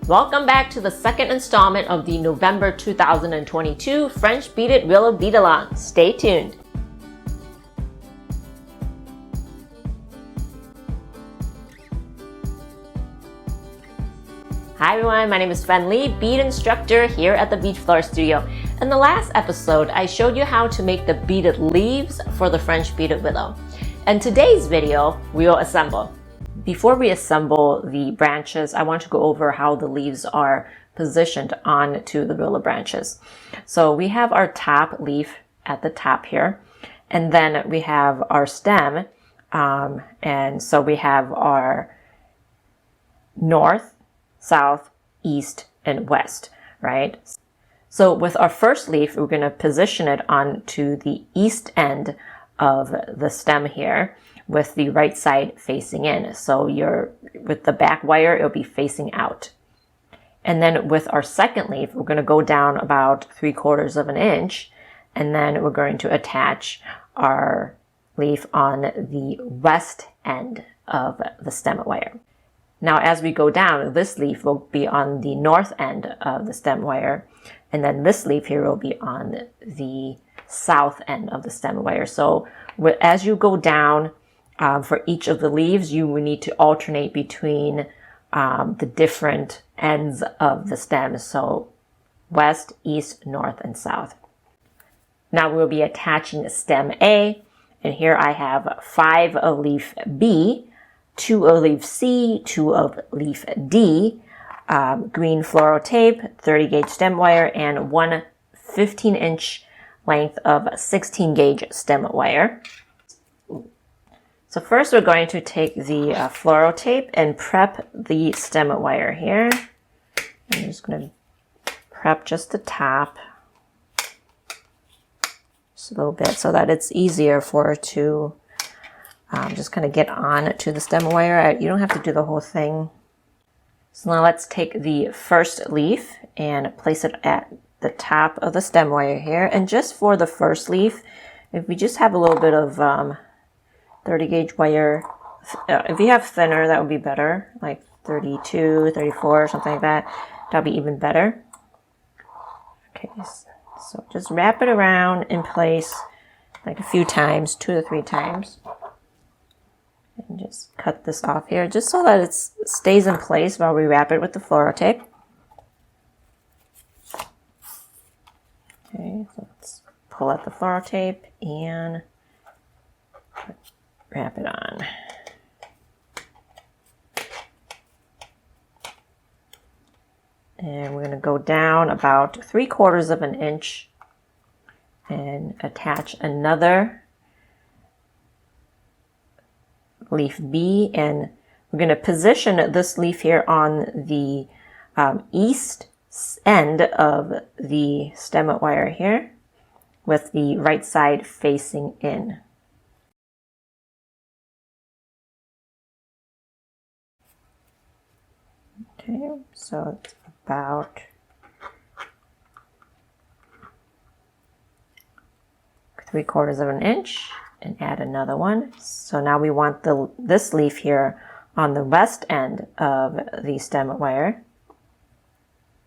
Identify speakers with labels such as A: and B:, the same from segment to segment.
A: Welcome back to the second installment of the November 2022 French Beaded Willow Bead-along. Stay tuned. Hi everyone, my name is Fan Lee, bead instructor here at the Bead Flora studio. In the last episode, I showed you how to make the beaded leaves for the French beaded willow. In today's video, we will assemble. Before we assemble the branches, I want to go over how the leaves are positioned onto the willow branches. So we have our top leaf at the top here, and then we have our stem, and so we have our north, south, east, and west, right? So with our first leaf, we're going to position it onto the east end of the stem here, with the right side facing in. So with the back wire, it'll be facing out. And then with our second leaf, we're going to go down about 3/4 of an inch, and then we're going to attach our leaf on the west end of the stem wire. Now, as we go down, this leaf will be on the north end of the stem wire, and then this leaf here will be on the south end of the stem wire. So as you go down, for each of the leaves, you will need to alternate between the different ends of the stem. So west, east, north, and south. Now we'll be attaching stem A, and here I have 5 of leaf B, 2 of leaf C, 2 of leaf D, green floral tape, 30 gauge stem wire, and 1 15-inch length of 16 gauge stem wire. So first we're going to take the floral tape and prep the stem wire here. I'm just going to prep just the top just a little bit so that it's easier for it to just kind of get on to the stem wire. You don't have to do the whole thing. So now let's take the first leaf and place it at the top of the stem wire here. And just for the first leaf, if we just have a little bit of 30 gauge wire, if you have thinner, that would be better, like 32, 34, or something like that. That'll be even better. Okay, so just wrap it around in place like a few times, 2 to 3 times. And just cut this off here, just so that it stays in place while we wrap it with the floral tape. Okay, so let's pull out the floral tape and wrap it on. And we're going to go down about 3/4 of an inch and attach another leaf B, and we're going to position this leaf here on the east end of the stem wire here, with the right side facing in. Okay, so it's about 3/4 of an inch, and add another one. So now we want this leaf here on the west end of the stem wire,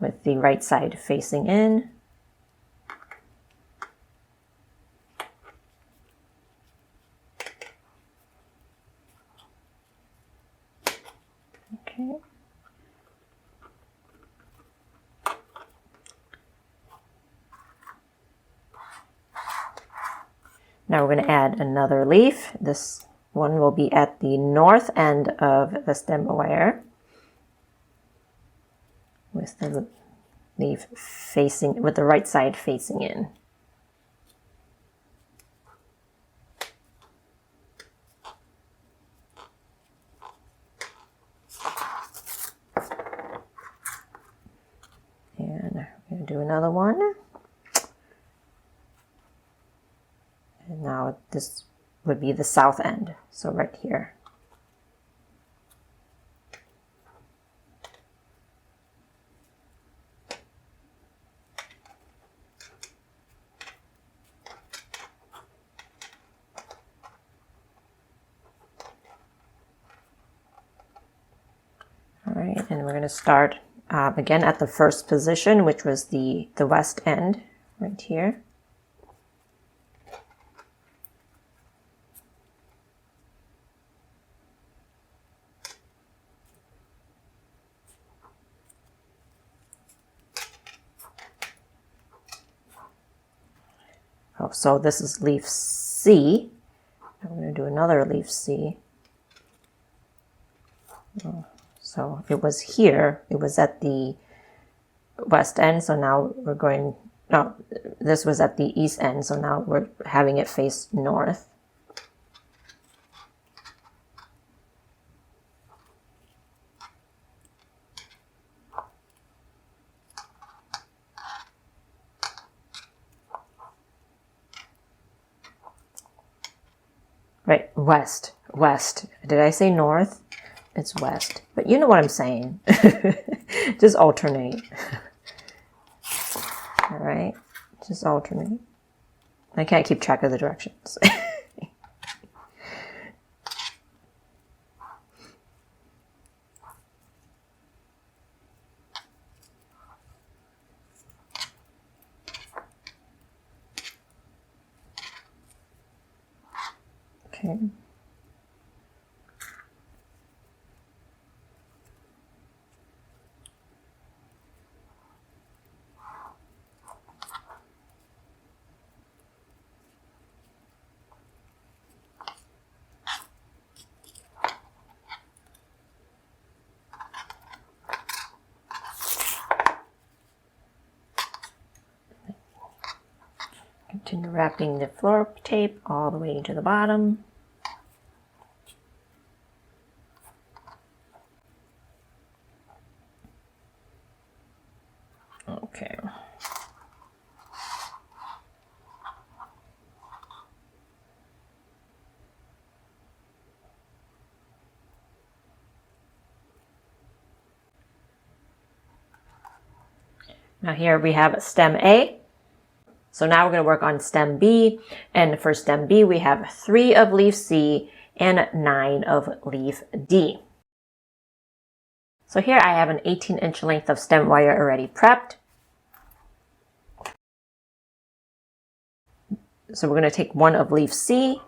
A: with the right side facing in. Okay. Now we're going to add another leaf. This one will be at the north end of the stem wire, with the leaf facing, with the right side facing in. And we're going to do another one. And now this would be the south end, so right here. All right, and we're going to start again at the first position, which was the west end right here. Oh, so this is leaf C. I'm going to do another leaf C. Oh, so it was here. It was at the west end. So now we're going, no, this was at the east end. So now we're having it face north. Right, west. Did I say north? It's west. But you know what I'm saying. Just alternate. All right, just alternate. I can't keep track of the directions. Okay. Continue wrapping the floor tape all the way to the bottom. Okay. Now here we have stem A. So now we're going to work on stem B. And for stem B, we have 3 of leaf C and 9 of leaf D. So here I have an 18-inch length of stem wire already prepped. So we're going to take 1 of leaf C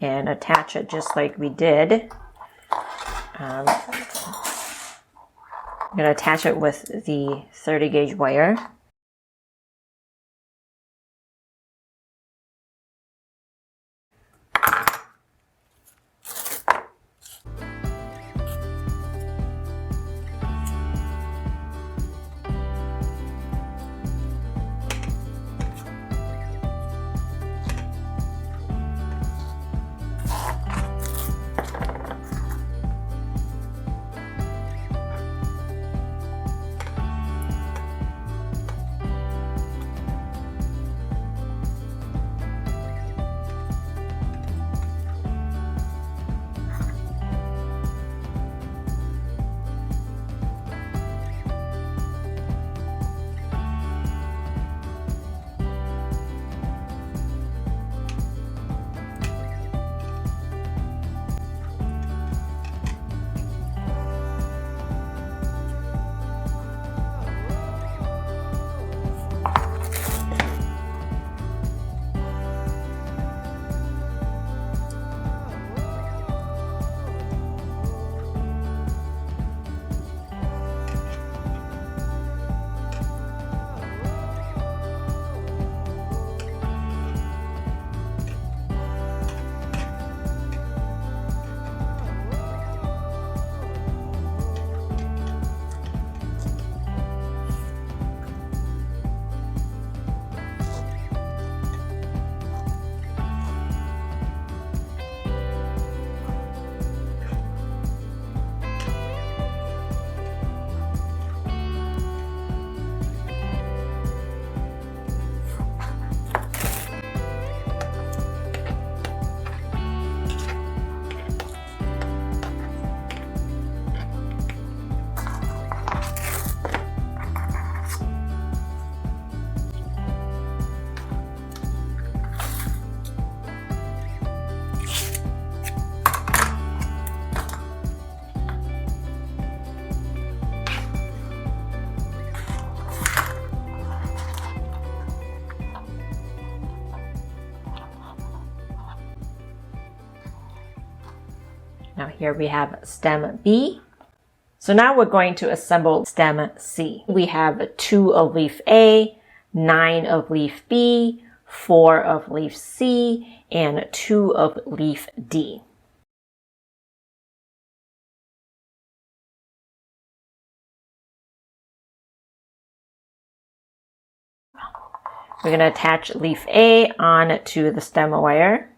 A: and attach it just like we did. I'm going to attach it with the 30 gauge wire. Here we have stem B. So now we're going to assemble stem C. We have 2 of leaf A, 9 of leaf B, 4 of leaf C, and 2 of leaf D. We're going to attach leaf A onto the stem wire.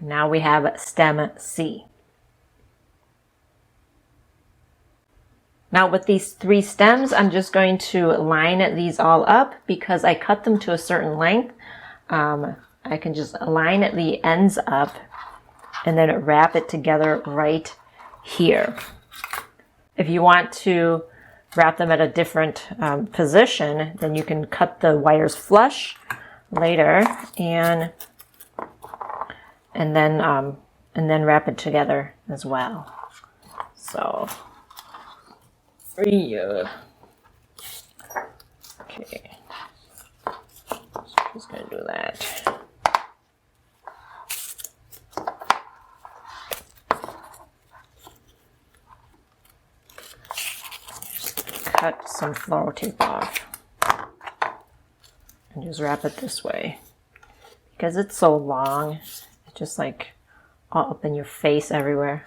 A: Now we have stem C. Now with these 3 stems, I'm just going to line these all up because I cut them to a certain length. I can just line the ends up and then wrap it together right here. If you want to wrap them at a different position, then you can cut the wires flush later and then wrap it together as well. So, yeah. Okay, so just gonna do that. Just cut some floral tape off and just wrap it this way because it's so long. Just like all up in your face everywhere.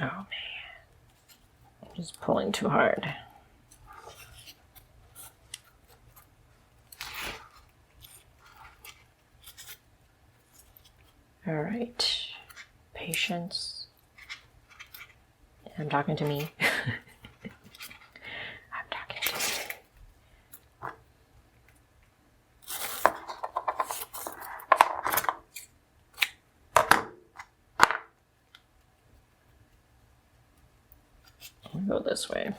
A: Oh man, I'm just pulling too hard. All right, patience. I'm talking to me. I'm talking to me. I'll go this way.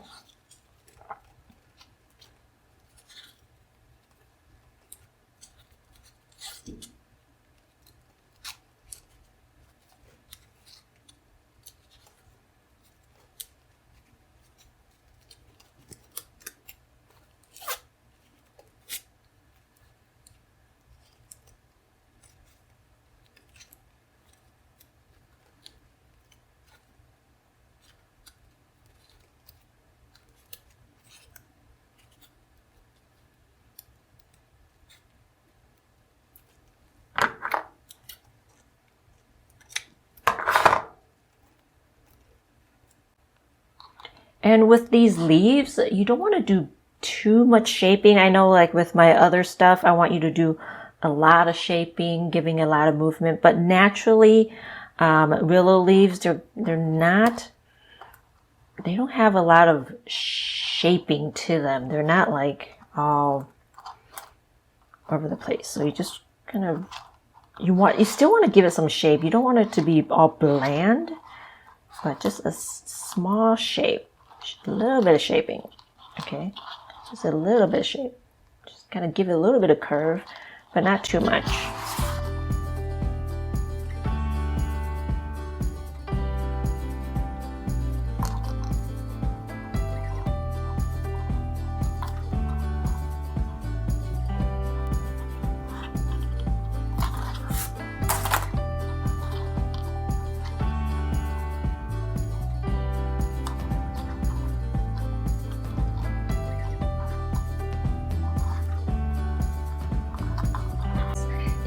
A: And with these leaves, you don't want to do too much shaping. I know like with my other stuff, I want you to do a lot of shaping, giving a lot of movement, but naturally, willow leaves, they don't have a lot of shaping to them. They're not like all over the place. So you just kind of, you still want to give it some shape. You don't want it to be all bland, but just a small shape. Just a little bit of shaping, okay? Just a little bit of shape. Just kind of give it a little bit of curve, but not too much.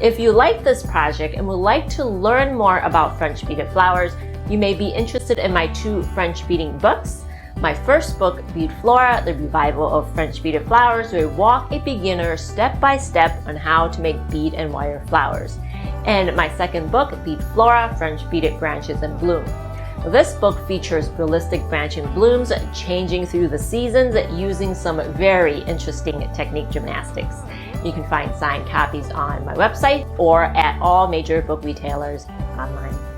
A: If you like this project and would like to learn more about French beaded flowers, you may be interested in my 2 French beading books. My first book, Bead Flora, The Revival of French Beaded Flowers, will walk a beginner step by step on how to make bead and wire flowers. And my second book, Bead Flora, French Beaded Branches in Bloom. This book features realistic branching blooms changing through the seasons using some very interesting technique gymnastics. You can find signed copies on my website or at all major book retailers online.